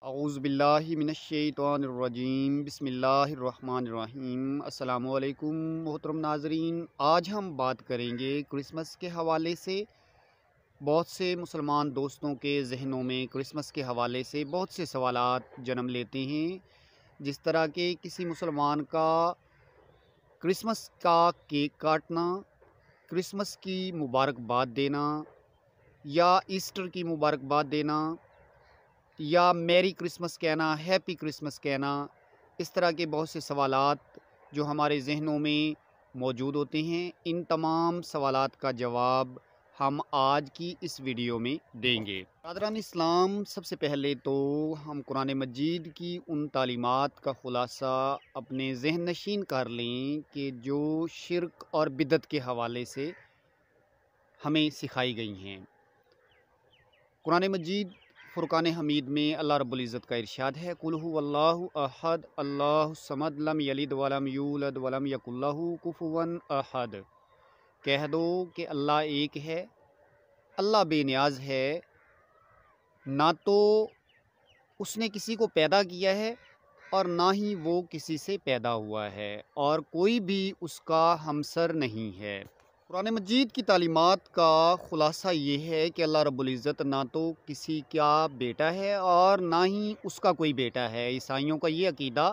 اعوذ باللہ من الشیطان الرجیم بسم اللہ الرحمن الرحیم۔ السلام علیکم محترم ناظرین، آج ہم بات کریں گے کرسمس کے حوالے سے۔ بہت سے مسلمان دوستوں کے ذہنوں میں کرسمس کے حوالے سے بہت سے سوالات جنم لیتے ہیں، جس طرح کہ کسی مسلمان کا کرسمس کا کیک کاٹنا، کرسمس کی مبارکباد دینا یا ایسٹر کی مبارکباد دینا یا میری کرسمس کہنا، ہیپی کرسمس کہنا، اس طرح کے بہت سے سوالات جو ہمارے ذہنوں میں موجود ہوتے ہیں، ان تمام سوالات کا جواب ہم آج کی اس ویڈیو میں دیں گے۔ برادران اسلام، سب سے پہلے تو ہم قرآن مجید کی ان تعلیمات کا خلاصہ اپنے ذہن نشین کر لیں کہ جو شرک اور بدعت کے حوالے سے ہمیں سکھائی گئی ہیں۔ قرآن مجید فرقان حمید میں اللہ رب العزت کا ارشاد ہے، قُلْ هُوَ اللَّهُ أَحَدٌ اللَّهُ الصَّمَدُ لَمْ يَلِدْ وَلَمْ يُولَدْ وَلَمْ يَكُنْ لَهُ كُفُوًا أَحَدٌ۔ کہہ دو کہ اللہ ایک ہے، اللہ بے نیاز ہے، نہ تو اس نے کسی کو پیدا کیا ہے اور نہ ہی وہ کسی سے پیدا ہوا ہے، اور کوئی بھی اس کا ہمسر نہیں ہے۔ قرآن مجید کی تعلیمات کا خلاصہ یہ ہے کہ اللہ رب العزت نہ تو کسی کا بیٹا ہے اور نہ ہی اس کا کوئی بیٹا ہے۔ عیسائیوں کا یہ عقیدہ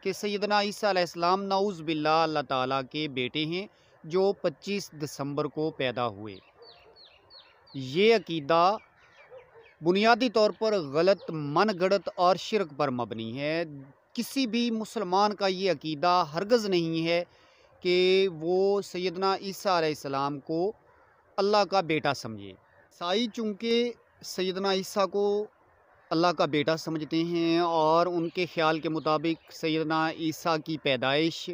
کہ سیدنا عیسیٰ علیہ السلام نعوذ باللہ اللہ تعالیٰ کے بیٹے ہیں جو 25 دسمبر کو پیدا ہوئے۔ یہ عقیدہ بنیادی طور پر غلط، من گھڑت اور شرک پر مبنی ہے۔ کسی بھی مسلمان کا یہ عقیدہ ہرگز نہیں ہے کہ وہ سیدنا عیسیٰ علیہ السلام کو اللہ کا بیٹا سمجھے۔ عیسائی چونکہ سیدنا عیسیٰ کو اللہ کا بیٹا سمجھتے ہیں اور ان کے خیال کے مطابق سیدنا عیسیٰ کی پیدائش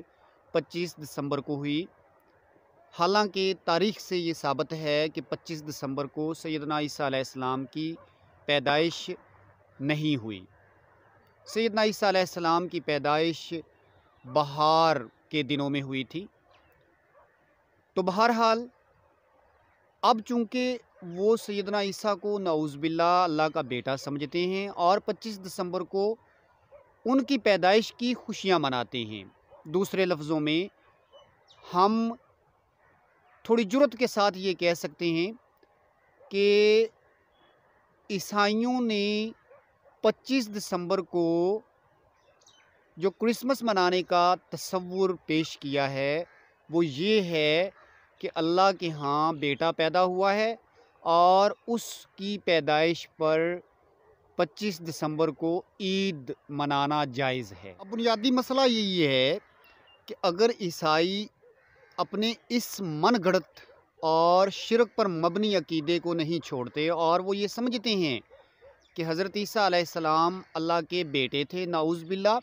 25 دسمبر کو ہوئی، حالانکہ تاریخ سے یہ ثابت ہے کہ 25 دسمبر کو سیدنا عیسیٰ علیہ السلام کی پیدائش نہیں ہوئی۔ سیدنا عیسیٰ علیہ السلام کی پیدائش بہار کے دنوں میں ہوئی تھی۔ تو بہرحال اب چونکہ وہ سیدنا عیسیٰ کو نعوذ باللہ اللہ کا بیٹا سمجھتے ہیں اور 25 دسمبر کو ان کی پیدائش کی خوشیاں مناتے ہیں۔ دوسرے لفظوں میں ہم تھوڑی جرأت کے ساتھ یہ کہہ سکتے ہیں کہ عیسائیوں نے 25 دسمبر کو جو کرسمس منانے کا تصور پیش کیا ہے وہ یہ ہے کہ اللہ کے ہاں بیٹا پیدا ہوا ہے اور اس کی پیدائش پر 25 دسمبر کو عید منانا جائز ہے۔ اب بنیادی مسئلہ یہی ہے کہ اگر عیسائی اپنے اس من گھڑت اور شرک پر مبنی عقیدے کو نہیں چھوڑتے اور وہ یہ سمجھتے ہیں کہ حضرت عیسیٰ علیہ السلام اللہ کے بیٹے تھے نعوذ باللہ،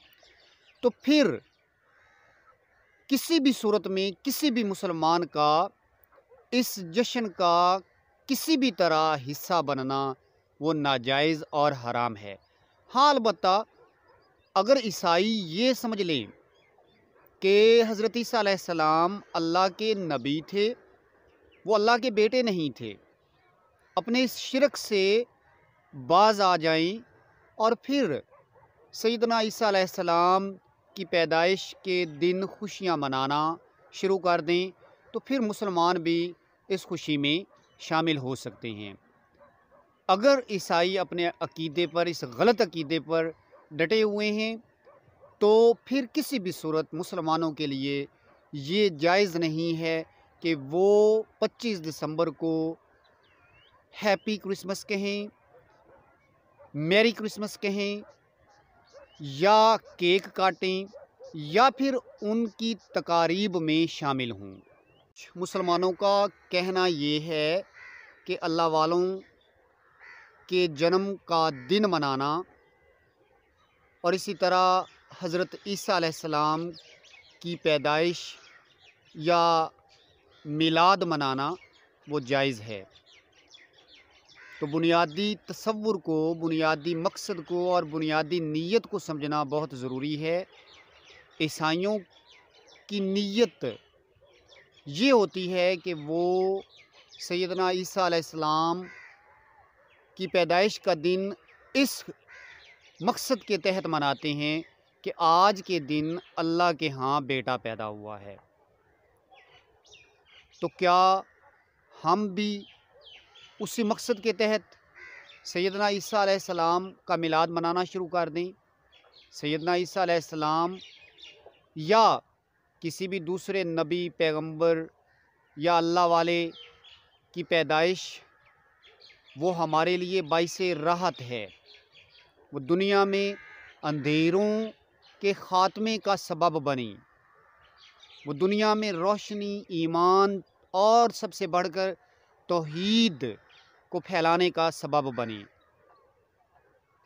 تو پھر کسی بھی صورت میں کسی بھی مسلمان کا اس جشن کا کسی بھی طرح حصہ بننا وہ ناجائز اور حرام ہے۔ ہاں، البتہ اگر عیسائی یہ سمجھ لیں کہ حضرت عیسیٰ علیہ السلام اللہ کے نبی تھے، وہ اللہ کے بیٹے نہیں تھے، اپنے اس شرک سے باز آ جائیں اور پھر سیدنا عیسیٰ علیہ السلام کی پیدائش کے دن خوشیاں منانا شروع کر دیں، تو پھر مسلمان بھی اس خوشی میں شامل ہو سکتے ہیں۔ اگر عیسائی اپنے عقیدے پر، اس غلط عقیدے پر ڈٹے ہوئے ہیں، تو پھر کسی بھی صورت مسلمانوں کے لیے یہ جائز نہیں ہے کہ وہ 25 دسمبر کو ہیپی کرسمس کہیں، میری کرسمس کہیں یا کیک کاٹیں یا پھر ان کی تقاریب میں شامل ہوں۔ مسلمانوں کا کہنا یہ ہے کہ اللہ والوں کے جنم کا دن منانا اور اسی طرح حضرت عیسیٰ علیہ السلام کی پیدائش یا میلاد منانا وہ جائز ہے۔ تو بنیادی تصور کو، بنیادی مقصد کو اور بنیادی نیت کو سمجھنا بہت ضروری ہے۔ عیسائیوں کی نیت یہ ہوتی ہے کہ وہ سیدنا عیسیٰ علیہ السلام کی پیدائش کا دن اس مقصد کے تحت مناتے ہیں کہ آج کے دن اللہ کے ہاں بیٹا پیدا ہوا ہے۔ تو کیا ہم بھی اسی مقصد کے تحت سیدنا عیسیٰ علیہ السلام کا میلاد منانا شروع کر دیں؟ سیدنا عیسیٰ علیہ السلام یا کسی بھی دوسرے نبی، پیغمبر یا اللہ والے کی پیدائش وہ ہمارے لیے باعث راحت ہے، وہ دنیا میں اندھیروں کے خاتمے کا سبب بنی، وہ دنیا میں روشنی، ایمان اور سب سے بڑھ کر توحید کو پھیلانے کا سبب بنی۔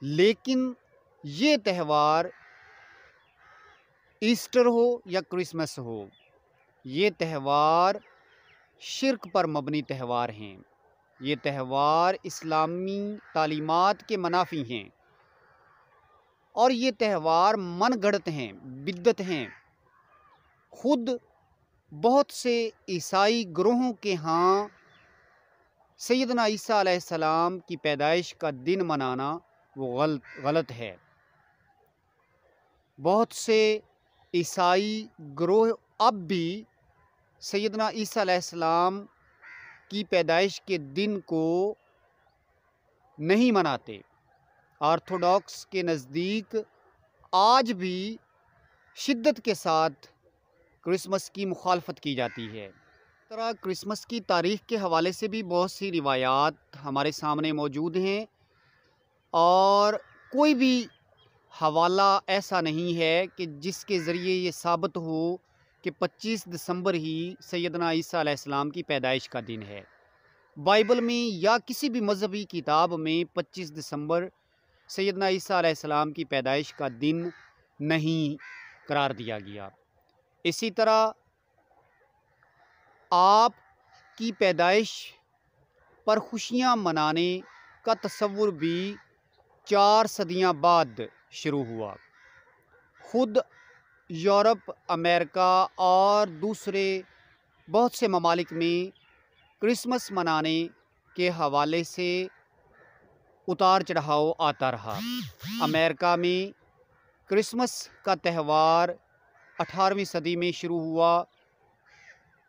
لیکن یہ تہوار ایسٹر ہو یا کرسمس ہو، یہ تہوار شرک پر مبنی تہوار ہیں، یہ تہوار اسلامی تعلیمات کے منافی ہیں، اور یہ تہوار من گھڑت ہیں، بدعت ہیں۔ خود بہت سے عیسائی گروہوں کے ہاں سیدنا عیسیٰ علیہ السلام کی پیدائش کا دن منانا وہ غلط ہے۔ بہت سے عیسائی گروہ اب بھی سیدنا عیسیٰ علیہ السلام کی پیدائش کے دن کو نہیں مناتے۔ آرتھوڈاکس کے نزدیک آج بھی شدت کے ساتھ کرسمس کی مخالفت کی جاتی ہے۔ اس طرح کرسمس کی تاریخ کے حوالے سے بھی بہت سی روایات ہمارے سامنے موجود ہیں، اور کوئی بھی حوالہ ایسا نہیں ہے کہ جس کے ذریعے یہ ثابت ہو کہ 25 دسمبر ہی سیدنا عیسیٰ علیہ السلام کی پیدائش کا دن ہے۔ بائبل میں یا کسی بھی مذہبی کتاب میں 25 دسمبر سیدنا عیسیٰ علیہ السلام کی پیدائش کا دن نہیں قرار دیا گیا۔ اسی طرح آپ کی پیدائش پر خوشیاں منانے کا تصور بھی 4 صدیاں بعد شروع ہوا۔ خود یورپ، امریکہ اور دوسرے بہت سے ممالک میں کرسمس منانے کے حوالے سے اتار چڑھاؤ آتا رہا۔ امریکہ میں کرسمس کا تہوار 18ویں صدی میں شروع ہوا۔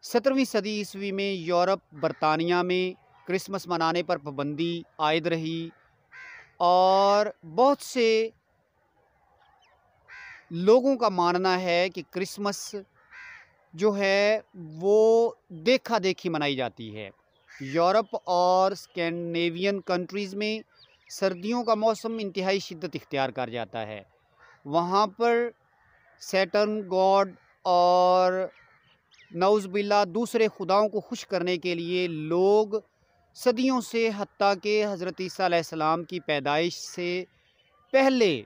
17ویں صدی عیسوی میں یورپ، برطانیہ میں کرسمس منانے پر پابندی عائد رہی، اور بہت سے لوگوں کا ماننا ہے کہ کرسمس جو ہے وہ دیکھا دیکھی منائی جاتی ہے۔ یورپ اور اسکینڈینیوین کنٹریز میں سردیوں کا موسم انتہائی شدت اختیار کر جاتا ہے۔ وہاں پر سیٹرن گاڈ اور نعوذ باللہ دوسرے خداؤں کو خوش کرنے کے لیے لوگ صدیوں سے، حتیٰ کہ حضرت عیسیٰ علیہ السلام کی پیدائش سے پہلے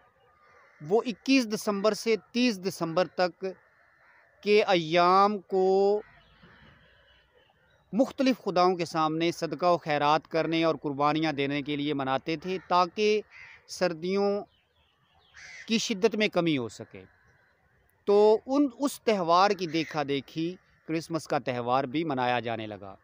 وہ 21 دسمبر سے 30 دسمبر تک کے ایام کو مختلف خداؤں کے سامنے صدقہ و خیرات کرنے اور قربانیاں دینے کے لیے مناتے تھے، تاکہ سردیوں کی شدت میں کمی ہو سکے۔ تو اس تہوار کی دیکھا دیکھی کرسمس کا تہوار بھی منایا جانے لگا۔